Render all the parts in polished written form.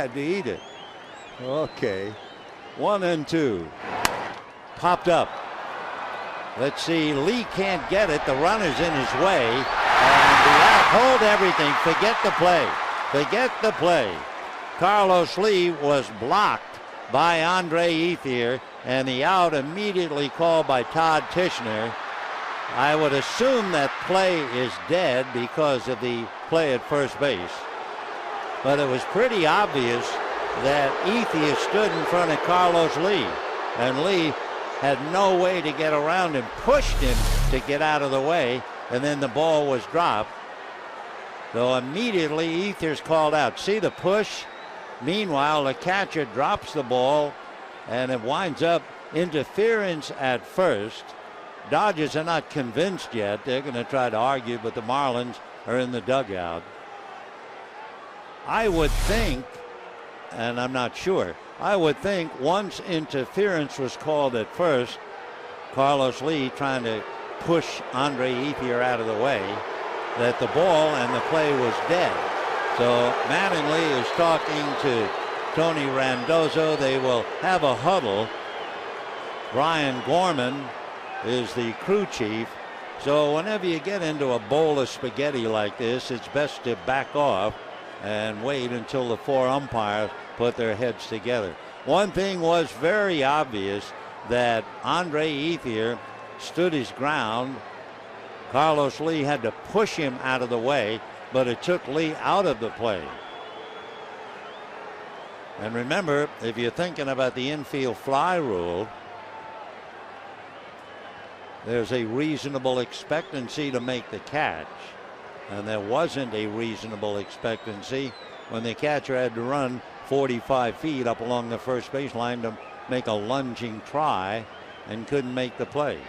Had to eat it. Okay. 1-2. Popped up. Let's see. Lee can't get it. The runner's in his way. And the out. Hold everything. Forget the play. Forget the play. Carlos Lee was blocked by Andre Ethier, and the out immediately called by Todd Tichenor. I would assume that play is dead because of the play at first base. But it was pretty obvious that Ethier stood in front of Carlos Lee, and Lee had no way to get around him, pushed him to get out of the way, and then the ball was dropped. So immediately Ethier's called out. See the push? Meanwhile, the catcher drops the ball, and it winds up interference at first. Dodgers are not convinced yet. They're going to try to argue, but the Marlins are in the dugout. I would think, and I'm not sure, I would think once interference was called at first, Carlos Lee trying to push Andre Ethier out of the way, that the ball and the play was dead. So Mattingly is talking to Tony Randazzo. They will have a huddle. Brian Gorman is the crew chief. So whenever you get into a bowl of spaghetti like this, it's best to back off and wait until the four umpires put their heads together. One thing was very obvious, that Andre Ethier stood his ground. Carlos Lee had to push him out of the way, but it took Lee out of the play. And remember, if you're thinking about the infield fly rule, there's a reasonable expectancy to make the catch. And there wasn't a reasonable expectancy when the catcher had to run 45 feet up along the first baseline to make a lunging try and couldn't make the play.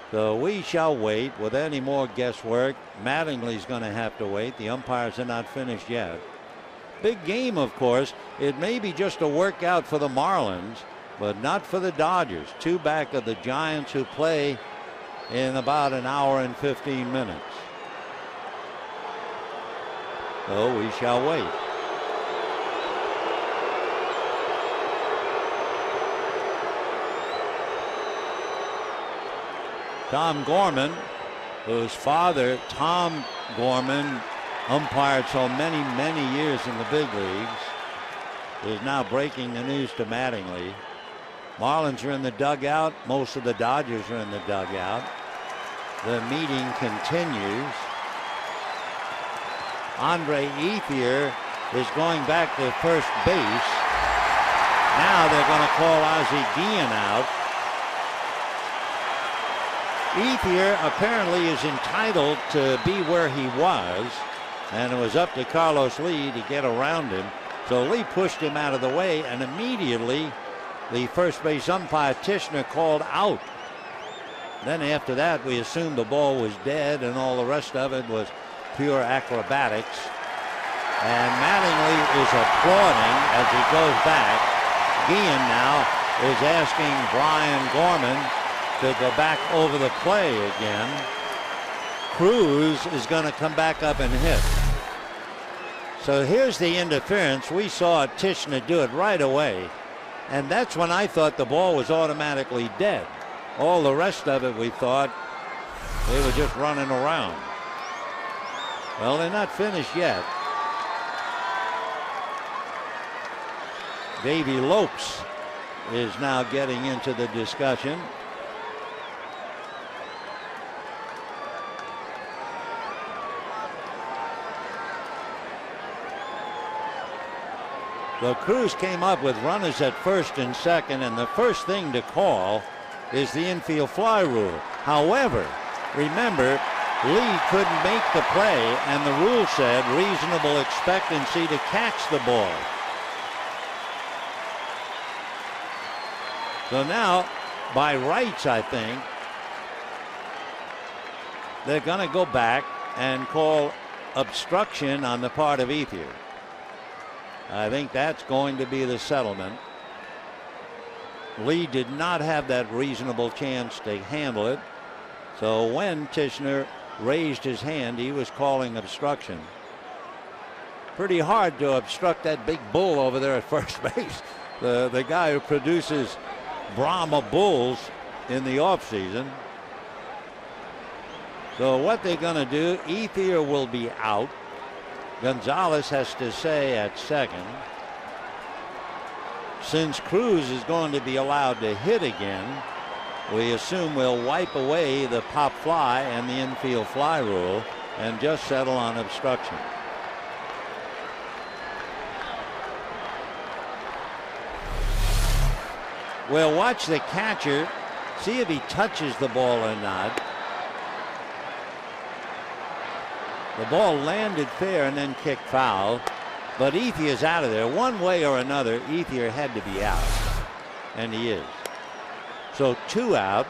So we shall wait. With any more guesswork, Mattingly's going to have to wait. The umpires are not finished yet. Big game, of course. It may be just a workout for the Marlins, but not for the Dodgers. Two back of the Giants, who play in about an hour and 15 minutes. So we shall wait. Tom Gorman, whose father, Tom Gorman, umpired so many years in the big leagues, is now breaking the news to Mattingly. Marlins are in the dugout. Most of the Dodgers are in the dugout. The meeting continues. Andre Ethier is going back to first base. Now they're going to call Ozzie Guillen out. Ethier apparently is entitled to be where he was, and it was up to Carlos Lee to get around him. So Lee pushed him out of the way, and immediately the first base umpire Tichenor called out. Then after that, we assumed the ball was dead, and all the rest of it was pure acrobatics. And Mattingly is applauding as he goes back. Guillen now is asking Brian Gorman to go back over the play again. Cruz is going to come back up and hit. So here's the interference. We saw Tichenor do it right away. And that's when I thought the ball was automatically dead. All the rest of it, we thought they were just running around. Well, they're not finished yet. Davey Lopes is now getting into the discussion. So Cruz came up with runners at first and second, and the first thing to call is the infield fly rule. However, remember, Lee couldn't make the play, and the rule said reasonable expectancy to catch the ball. So now, by rights, I think, they're going to go back and call obstruction on the part of Ethier. I think that's going to be the settlement. Lee did not have that reasonable chance to handle it. So when Tichenor raised his hand, he was calling obstruction. pretty hard to obstruct that big bull over there at first base. The guy who produces Brahma bulls in the offseason. So what they're going to do, Ethier will be out. Gonzalez has to stay at second. Since Cruz is going to be allowed to hit again, we assume we'll wipe away the pop fly and the infield fly rule and just settle on obstruction. We'll watch the catcher, see if he touches the ball or not. The ball landed fair and then kicked foul, but Ethier's out of there. One way or another, Ethier had to be out, and he is. So 2 out.